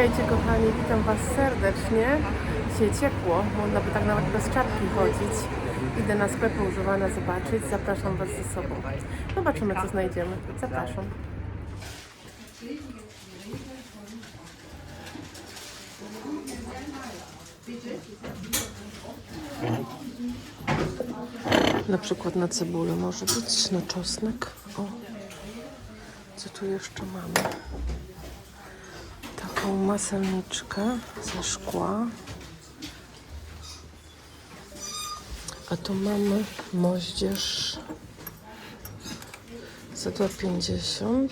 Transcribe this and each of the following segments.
Witajcie kochani, witam Was serdecznie. Dzisiaj ciepło, można by tak nawet bez czapki chodzić. Idę na sklepy używane zobaczyć, zapraszam Was ze sobą. Zobaczymy co znajdziemy, zapraszam. Na przykład na cebulę może być, na czosnek. O, co tu jeszcze mamy? Taką maselniczkę ze szkła. A tu mamy moździerz za 2,50.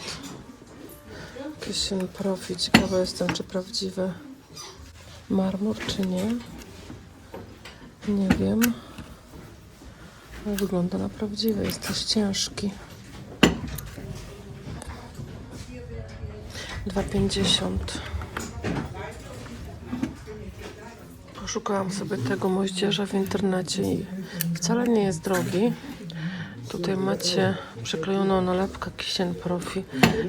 Kitchen Profi. Ciekawa jestem, czy prawdziwy marmur, czy nie. Nie wiem. Wygląda na prawdziwy, jest też ciężki. 2,50. Poszukałam sobie tego moździerza w internecie i wcale nie jest drogi. Tutaj macie przyklejoną nalepkę Kitchen Profi.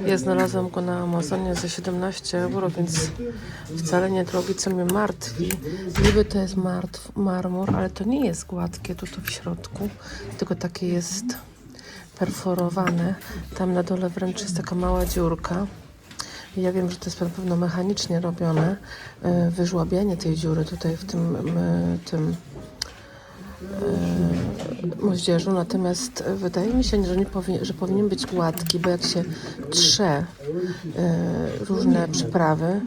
Ja znalazłam go na Amazonie za 17 euro, więc wcale nie drogi, co mnie martwi. Niby to jest marmur, ale to nie jest gładkie tu w środku, tylko takie jest perforowane. Tam na dole wręcz jest taka mała dziurka. Ja wiem, że to jest na pewno mechanicznie robione, wyżłabianie tej dziury tutaj w tym moździerzu, natomiast wydaje mi się, że powinien być gładki, bo jak się trze różne przyprawy,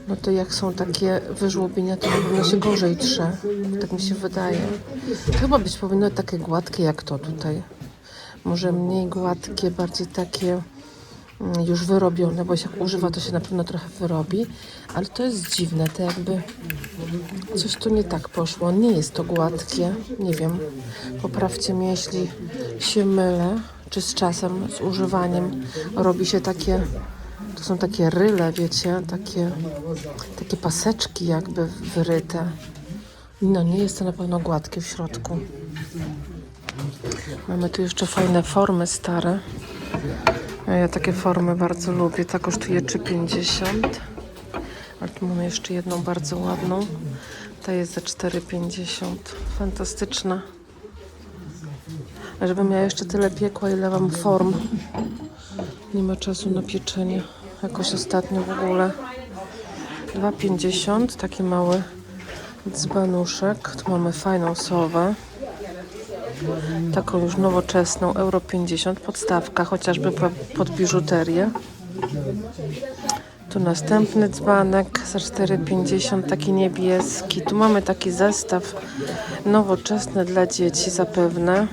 no to jak są takie wyżłobienia, to na pewno się gorzej trze. Tak mi się wydaje. To chyba być powinno takie gładkie jak to tutaj. Może mniej gładkie, bardziej takie już wyrobione, bo jak używa, to się na pewno trochę wyrobi, ale to jest dziwne, to jakby coś tu nie tak poszło, nie jest to gładkie, nie wiem, poprawcie mnie, jeśli się mylę, czy z czasem, z używaniem robi się takie, to są takie ryle, wiecie, takie paseczki jakby wyryte, no nie jest to na pewno gładkie w środku. Mamy tu jeszcze fajne formy stare. Ja takie formy bardzo lubię. Ta kosztuje 3,50. Ale tu mamy jeszcze jedną bardzo ładną. Ta jest za 4,50. Fantastyczna. Żebym ja jeszcze tyle piekła, ile mam form. Nie ma czasu na pieczenie. Jakoś ostatnio w ogóle. 2,50. Taki mały dzbanuszek. Tu mamy fajną sowę. Taką już nowoczesną, euro 50, podstawka, chociażby pod biżuterię. Tu następny dzbanek za 4,50, taki niebieski. Tu mamy taki zestaw nowoczesny dla dzieci zapewne.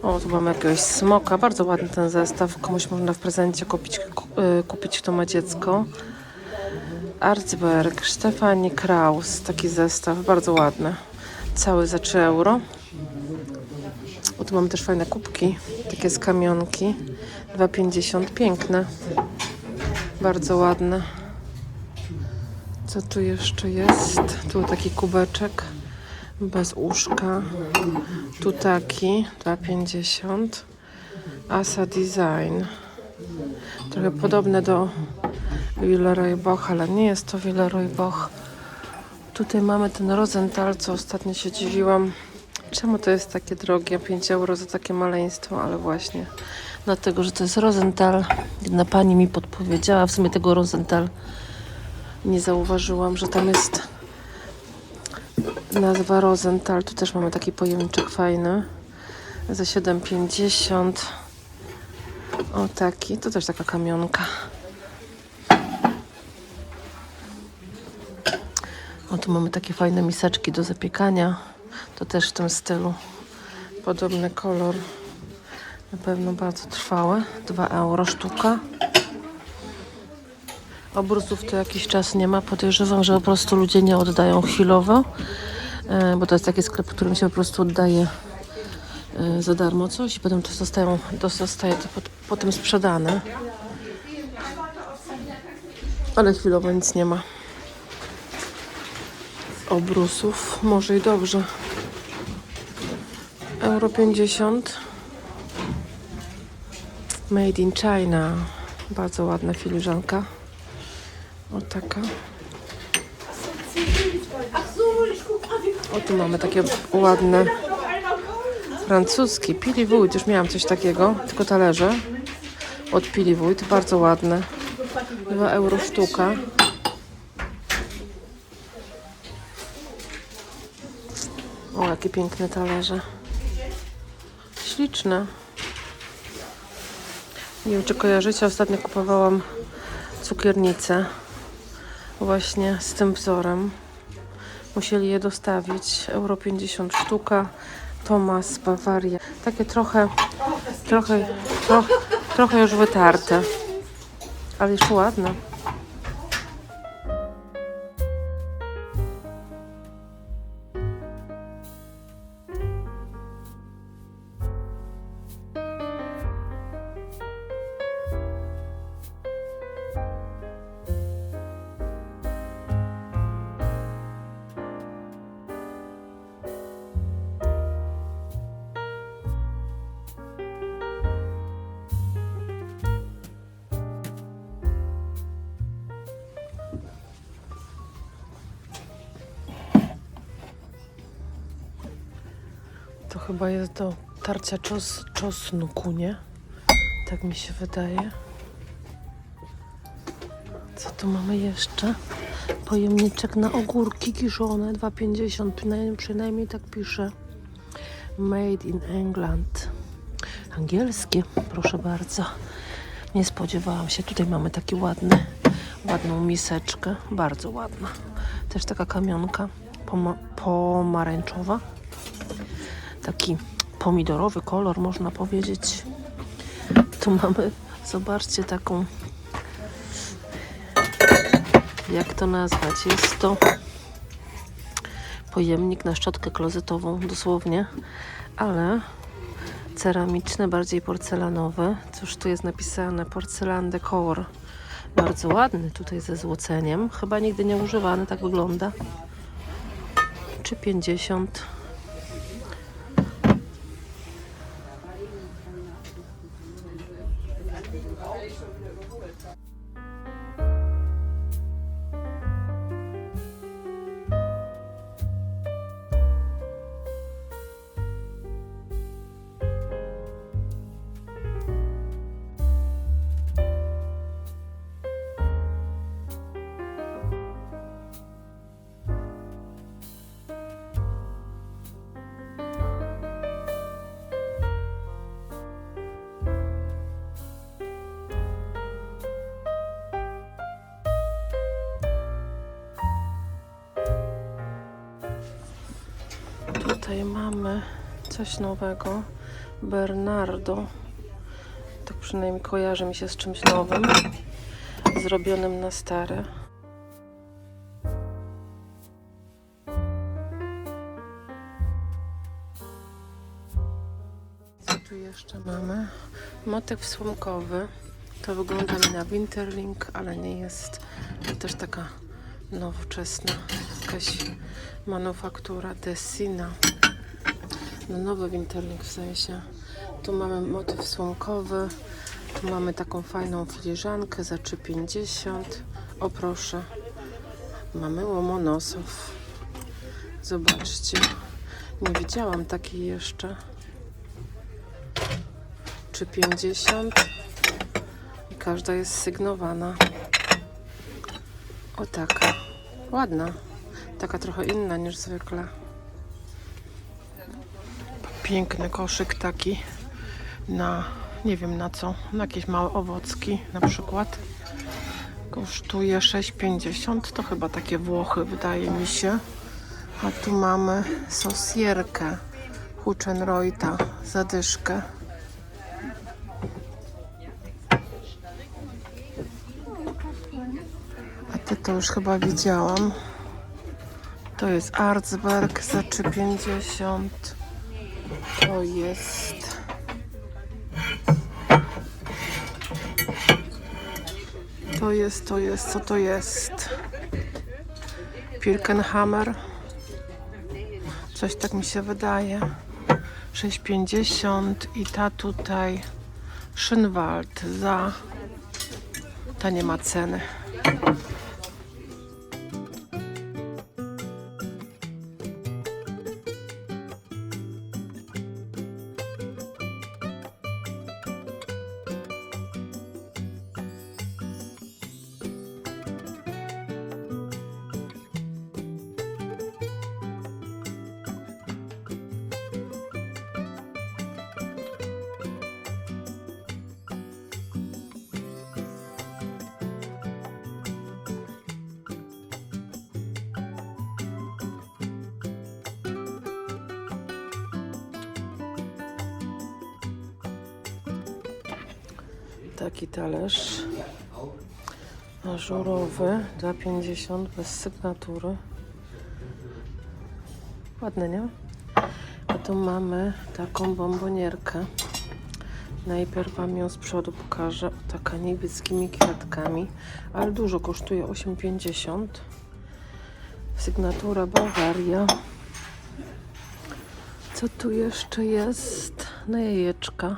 O, tu mamy jakiegoś smoka, bardzo ładny ten zestaw. Komuś można w prezencie kupić kto ma dziecko. Arzberg, Stefanie Kraus, taki zestaw, bardzo ładny. Cały za 3 euro. O, tu mamy też fajne kubki, takie z kamionki, 2,50, piękne, bardzo ładne. Co tu jeszcze jest? Tu taki kubeczek bez uszka, tu taki, 2,50, Asa Design, trochę podobne do Villeroy Boch, ale nie jest to Villeroy Boch. Tutaj mamy ten Rosenthal, co ostatnio się dziwiłam. Czemu to jest takie drogie? 5 euro za takie maleństwo, ale właśnie dlatego, że to jest Rosenthal. Jedna pani mi podpowiedziała, w sumie tego Rosenthal nie zauważyłam, że tam jest nazwa Rosenthal. Tu też mamy taki pojemniczek fajny za 7,50. O, taki, to też taka kamionka. O, tu mamy takie fajne miseczki do zapiekania. To też w tym stylu. Podobny kolor. Na pewno bardzo trwałe. 2 euro sztuka. Obrusów to jakiś czas nie ma. Podejrzewam, że po prostu ludzie nie oddają chwilowo. Bo to jest taki sklep, w którym się po prostu oddaje za darmo coś i potem to zostaje to potem sprzedane. Ale chwilowo nic nie ma. Obrusów. Może i dobrze. Euro 50. Made in China. Bardzo ładna filiżanka. O taka. O, tu mamy takie ładne francuskie Piliwójt. Już miałam coś takiego, tylko talerze od Piliwójt. Bardzo ładne. 2 euro sztuka. O, jakie piękne talerze. Śliczne. Nie wiem, czy kojarzycie, ostatnio kupowałam cukiernicę właśnie z tym wzorem. Musieli je dostawić. Euro 50 sztuka. Thomas, Bawaria. Takie trochę już wytarte. Ale jeszcze ładne. To chyba jest do tarcia czosnku, nie? Tak mi się wydaje. Co tu mamy jeszcze? Pojemniczek na ogórki kiszone, 2,50. Przynajmniej tak pisze. Made in England. Angielskie, proszę bardzo. Nie spodziewałam się. Tutaj mamy taki ładną miseczkę. Bardzo ładna. Też taka kamionka pomarańczowa. Taki pomidorowy kolor, można powiedzieć. Tu mamy, zobaczcie, taką, jak to nazwać, jest to pojemnik na szczotkę klozetową, dosłownie, ale ceramiczny, bardziej porcelanowy. Cóż tu jest napisane? Porcelan Decor. Bardzo ładny, tutaj ze złoceniem. Chyba nigdy nie używany, tak wygląda. 3,50. Tutaj mamy coś nowego. Bernardo. Tak przynajmniej kojarzy mi się z czymś nowym. Zrobionym na stare. Co tu jeszcze mamy? Motyw słomkowy. To wygląda mi na Winterling, ale nie jest. To też taka nowoczesna jakaś manufaktura Dessina. No, nowy Winterling w sensie. Tu mamy motyw słomkowy. Tu mamy taką fajną filiżankę za 3,50. O proszę. Mamy Łomonosov. Zobaczcie. Nie widziałam takiej jeszcze. 3,50. I każda jest sygnowana. O taka. Ładna. Taka trochę inna niż zwykle. Piękny koszyk taki na, nie wiem na co, na jakieś małe owocki na przykład. Kosztuje 6,50. To chyba takie Włochy, wydaje mi się. A tu mamy sosierkę Huchenreuta, zadyszkę. A to już chyba widziałam. To jest Arzberg za 3,50. To jest... co to jest? Pirkenhammer. Coś tak mi się wydaje. 6,50 i ta tutaj Schönwald za... Ta nie ma ceny. Taki talerz ażurowy, 2,50 bez sygnatury. Ładne, nie? A tu mamy taką bombonierkę. Najpierw Wam ją z przodu pokażę. Taka niebieskimi kwiatkami, ale dużo kosztuje, 8,50. Sygnatura Bawaria. Co tu jeszcze jest? Na jajeczka.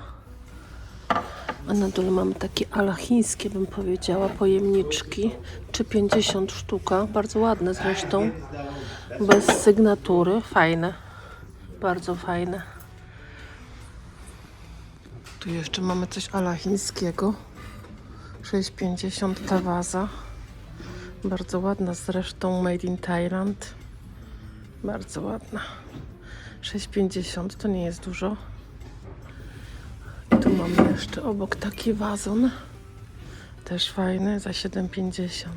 A na dole mamy takie ala chińskie, bym powiedziała, pojemniczki. 3,50 sztuka. Bardzo ładne zresztą. Bez sygnatury. Fajne. Bardzo fajne. Tu jeszcze mamy coś ala chińskiego. 6,50 ta waza. Bardzo ładna zresztą. Made in Thailand. Bardzo ładna. 6,50 to nie jest dużo. I tu mamy jeszcze obok taki wazon. Też fajny, za 7,50.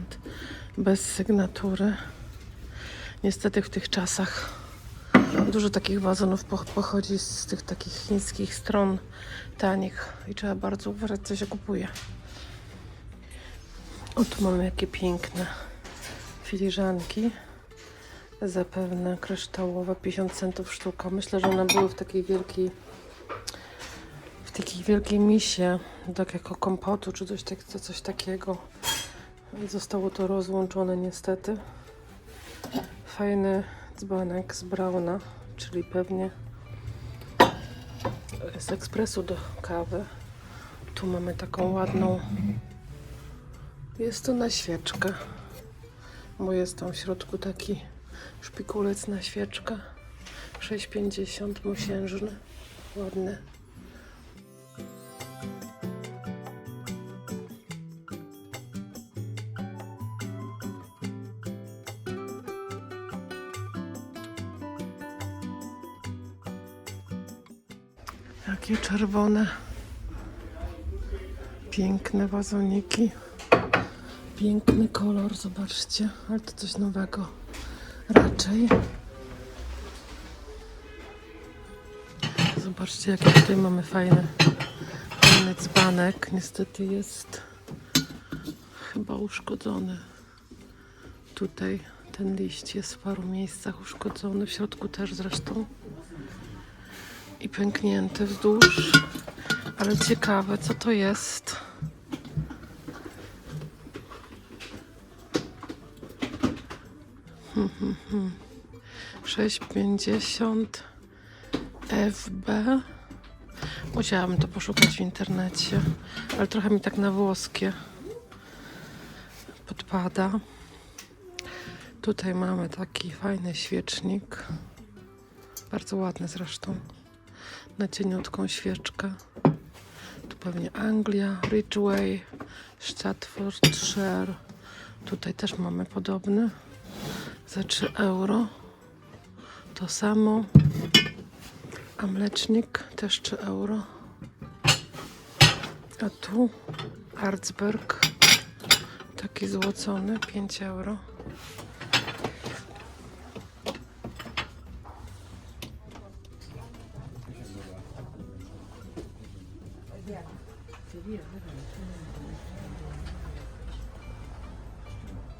Bez sygnatury. Niestety w tych czasach dużo takich wazonów pochodzi z tych takich chińskich stron tanich i trzeba bardzo uważać, co się kupuje. O, tu mamy jakie piękne filiżanki. Zapewne kryształowe, 50 centów sztuka. Myślę, że one były w takiej wielkiej misie, tak jako kompotu, czy coś takiego. Zostało to rozłączone niestety. Fajny dzbanek z Brauna, czyli pewnie z ekspresu do kawy. Tu mamy taką ładną, jest to na świeczkę, bo jest tam w środku taki szpikulec na świeczkę. 6,50, mosiężny, ładny. Jakie czerwone, piękne wazoniki. Piękny kolor, zobaczcie, ale to coś nowego raczej. Zobaczcie, jaki tutaj mamy fajny dzbanek. Niestety jest chyba uszkodzony. Tutaj ten liść jest w paru miejscach uszkodzony, w środku też zresztą. I pęknięty wzdłuż. Ale ciekawe, co to jest. Hmm. 6,50 FB. Musiałabym to poszukać w internecie, ale trochę mi tak na włoskie podpada. Tutaj mamy taki fajny świecznik. Bardzo ładny zresztą. Na cieniutką świeczkę. Tu pewnie Anglia, Ridgeway, Staffordshire. Tutaj też mamy podobny. Za 3 euro. To samo. A mlecznik też 3 euro. A tu Arzberg. Taki złocony, 5 euro.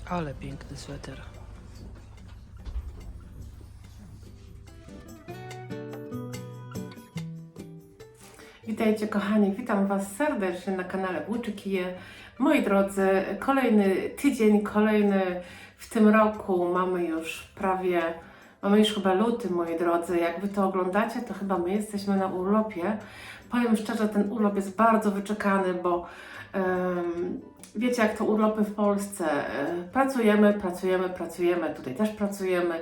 Ale piękny sweter. Witajcie kochani, witam Was serdecznie na kanale Włóczy Kije. Moi drodzy, kolejny tydzień, kolejny w tym roku, mamy już chyba luty, moi drodzy. Jak Wy to oglądacie, to chyba my jesteśmy na urlopie. Powiem szczerze, ten urlop jest bardzo wyczekany, bo wiecie, jak to urlopy w Polsce. Pracujemy, tutaj też pracujemy.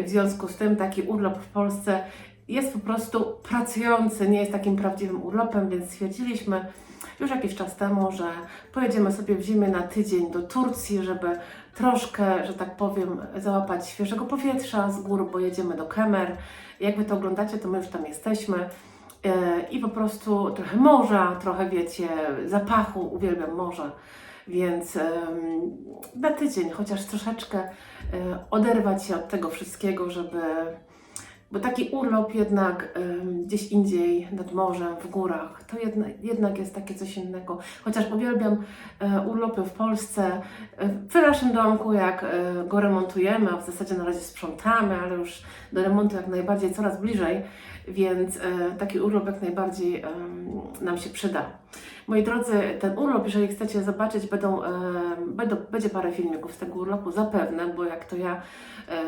W związku z tym taki urlop w Polsce jest po prostu pracujący, nie jest takim prawdziwym urlopem, więc stwierdziliśmy już jakiś czas temu, że pojedziemy sobie w zimie na tydzień do Turcji, żeby troszkę, że tak powiem, załapać świeżego powietrza z gór, bo jedziemy do Kemer. Jak Wy to oglądacie, to my już tam jesteśmy. I po prostu trochę morza, trochę wiecie, zapachu, uwielbiam morze, więc na tydzień chociaż troszeczkę oderwać się od tego wszystkiego, żeby Bo taki urlop jednak gdzieś indziej, nad morzem, w górach, to jednak jest takie coś innego. Chociaż uwielbiam urlopy w Polsce, w naszym domku, jak go remontujemy, a w zasadzie na razie sprzątamy, ale już do remontu jak najbardziej coraz bliżej, więc taki urlop jak najbardziej nam się przyda. Moi drodzy, ten urlop, jeżeli chcecie zobaczyć, będzie parę filmików z tego urlopu, zapewne, bo jak to ja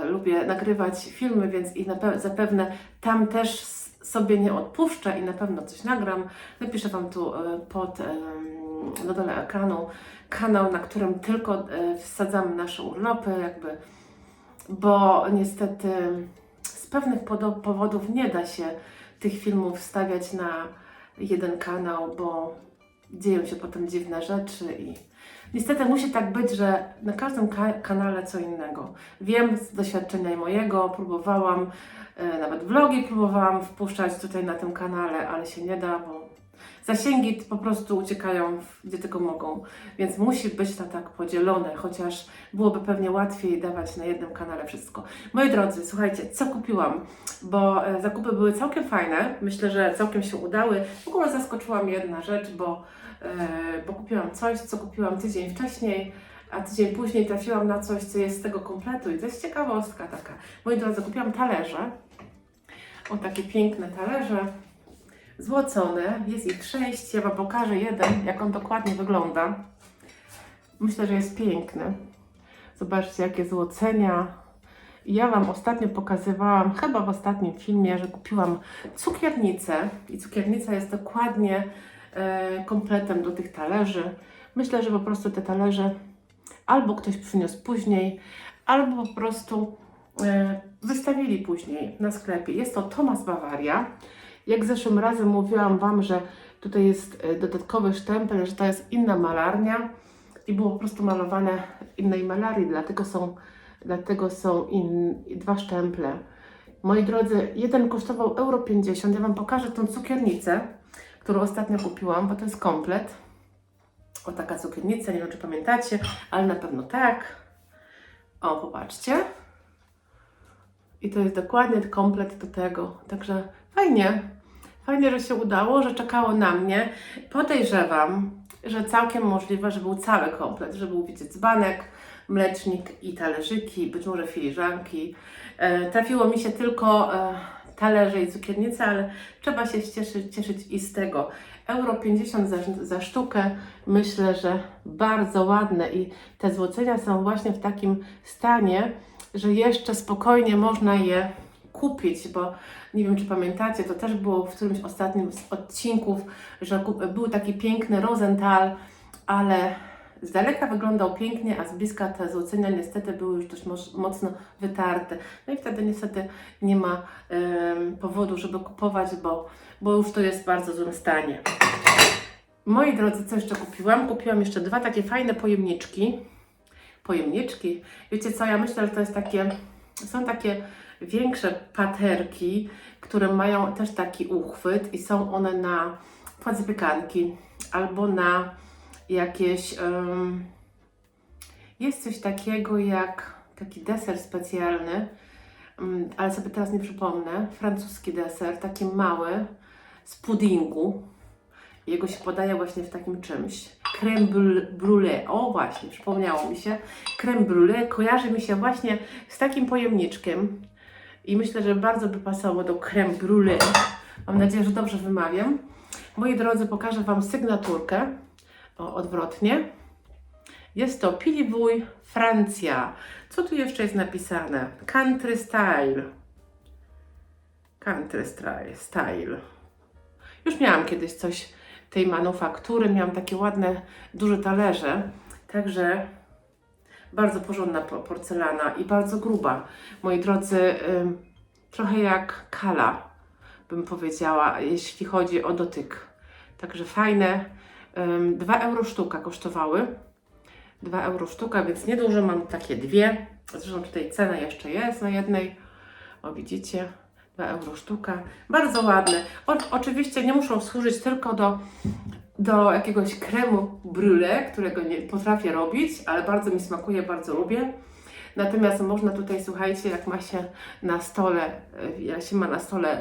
lubię nagrywać filmy, więc i zapewne tam też sobie nie odpuszczę i na pewno coś nagram. Napiszę Wam tu na dole ekranu kanał, na którym tylko wsadzamy nasze urlopy, bo niestety z pewnych powodów nie da się tych filmów wstawiać na jeden kanał, bo dzieją się potem dziwne rzeczy i niestety musi tak być, że na każdym kanale co innego. Wiem z doświadczenia mojego, próbowałam, nawet vlogi próbowałam wpuszczać tutaj na tym kanale, ale się nie da, bo zasięgi po prostu uciekają gdzie tylko mogą, więc musi być to tak podzielone, chociaż byłoby pewnie łatwiej dawać na jednym kanale wszystko. Moi drodzy, słuchajcie, co kupiłam, bo zakupy były całkiem fajne, myślę, że całkiem się udały. W ogóle zaskoczyła mnie jedna rzecz, bo kupiłam coś, co kupiłam tydzień wcześniej, a tydzień później trafiłam na coś, co jest z tego kompletu i to jest ciekawostka taka. Moi drodzy, kupiłam talerze, o takie piękne talerze, złocone, jest ich 6, ja Wam pokażę jeden, jak on dokładnie wygląda. Myślę, że jest piękny. Zobaczcie, jakie złocenia. Ja Wam ostatnio pokazywałam, chyba w ostatnim filmie, że kupiłam cukiernicę i cukiernica jest dokładnie kompletem do tych talerzy. Myślę, że po prostu te talerze albo ktoś przyniósł później, albo po prostu wystawili później na sklepie. Jest to Thomas Bavaria. Jak zeszłym razem mówiłam Wam, że tutaj jest dodatkowy sztempel, że to jest inna malarnia i było po prostu malowane innej malarii, dlatego są dwa sztemple. Moi drodzy, jeden kosztował euro 50. Ja Wam pokażę tą cukiernicę, którą ostatnio kupiłam, bo to jest komplet. O, taka cukiernica, nie wiem czy pamiętacie, ale na pewno tak. O, popatrzcie. I to jest dokładnie komplet do tego, także fajnie. Fajnie, że się udało, że czekało na mnie. Podejrzewam, że całkiem możliwe, że był cały komplet, że był, wiecie, dzbanek, mlecznik i talerzyki, być może filiżanki. Trafiło mi się tylko talerze i cukiernice, ale trzeba się cieszyć i z tego. Euro 50 za sztukę, myślę, że bardzo ładne i te złocenia są właśnie w takim stanie, że jeszcze spokojnie można je kupić, bo nie wiem, czy pamiętacie, to też było w którymś ostatnim z odcinków, że był taki piękny Rosenthal, ale z daleka wyglądał pięknie, a z bliska te złocenia niestety były już dość mocno wytarte. No i wtedy niestety nie ma powodu, żeby kupować, bo już to jest w bardzo złym stanie. Moi drodzy, co jeszcze kupiłam? Kupiłam jeszcze dwa takie fajne pojemniczki. Wiecie co, ja myślę, że to jest są takie większe paterki, które mają też taki uchwyt i są one na płat zapiekanki albo na jakieś... jest coś takiego jak taki deser specjalny, ale sobie teraz nie przypomnę, francuski deser, taki mały, z puddingu. Jego się podaje właśnie w takim czymś. Crème brûlée. O właśnie, przypomniało mi się. Crème brûlée kojarzy mi się właśnie z takim pojemniczkiem. I myślę, że bardzo by pasowało do crème brûlée. Mam nadzieję, że dobrze wymawiam. Moi drodzy, pokażę Wam sygnaturkę. O, odwrotnie. Jest to Piliwuj, Francja. Co tu jeszcze jest napisane? Country style. Country style. Już miałam kiedyś coś tej manufaktury. Miałam takie ładne, duże talerze. Także bardzo porządna porcelana i bardzo gruba. Moi drodzy, trochę jak Kala, bym powiedziała, jeśli chodzi o dotyk. Także fajne. 2 euro sztuka kosztowały. 2 euro sztuka, więc niedużo, mam takie dwie. Zresztą tutaj cena jeszcze jest na jednej. O, widzicie, 2 euro sztuka. Bardzo ładne. Oczywiście nie muszą służyć tylko do jakiegoś kremu brûlée, którego nie potrafię robić, ale bardzo mi smakuje, bardzo lubię. Natomiast można tutaj, słuchajcie, jak ma się na stole,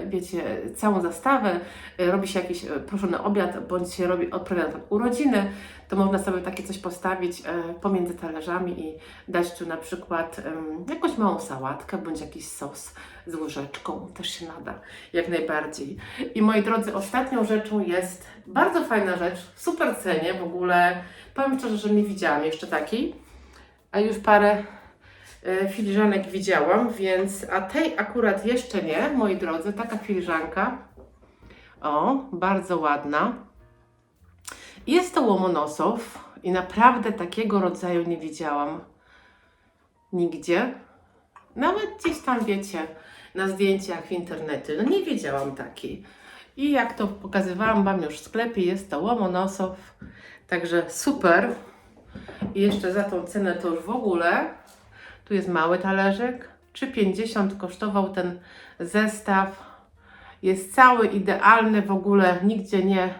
wiecie, całą zastawę, robi się jakiś proszony obiad, bądź się odprawia na przykład urodziny, to można sobie takie coś postawić pomiędzy talerzami i dać tu na przykład jakąś małą sałatkę, bądź jakiś sos z łyżeczką, też się nada, jak najbardziej. I moi drodzy, ostatnią rzeczą jest bardzo fajna rzecz, w super cenie w ogóle, powiem szczerze, że nie widziałam jeszcze takiej, a już parę filiżanek widziałam, więc, a tej akurat jeszcze nie, moi drodzy, taka filiżanka, o, bardzo ładna. Jest to Łomonosow i naprawdę takiego rodzaju nie widziałam nigdzie. Nawet gdzieś tam, wiecie, na zdjęciach w internecie, no nie wiedziałam takiej. I jak to pokazywałam Wam już w sklepie, jest to Łomonosow, także super. I jeszcze za tą cenę to już w ogóle. Tu jest mały talerzyk, 3,50 kosztował ten zestaw. Jest cały idealny, w ogóle nigdzie nie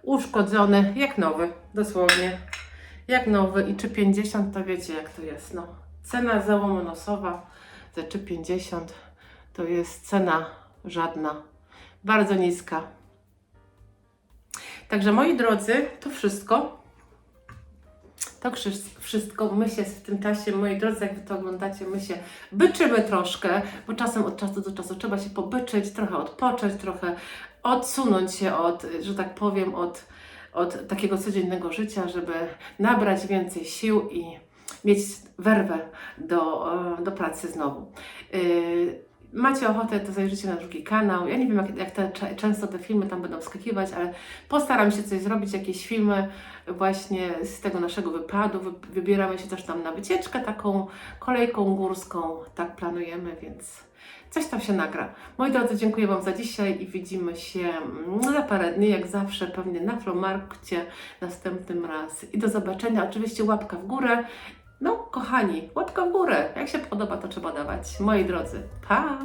uszkodzony, jak nowy, dosłownie. Jak nowy i 3,50 to wiecie jak to jest, no. Cena za Łomonosowa za 3,50 to jest cena żadna, bardzo niska. Także moi drodzy, to wszystko. To wszystko, my się w tym czasie, moi drodzy, jak Wy to oglądacie, my się byczymy troszkę, bo czasem od czasu do czasu trzeba się pobyczyć, trochę odpocząć, trochę odsunąć się od, że tak powiem, od takiego codziennego życia, żeby nabrać więcej sił i mieć werwę do pracy znowu. Macie ochotę, to zajrzyjcie na drugi kanał. Ja nie wiem, często te filmy tam będą wskakiwać, ale postaram się coś zrobić, jakieś filmy właśnie z tego naszego wypadu. Wybieramy się też tam na wycieczkę taką kolejką górską. Tak planujemy, więc coś tam się nagra. Moi drodzy, dziękuję Wam za dzisiaj i widzimy się za parę dni, jak zawsze, pewnie na Flomarkcie następnym raz. I do zobaczenia. Oczywiście łapka w górę. No, kochani, łapka w górę. Jak się podoba, to trzeba dawać. Moi drodzy, pa!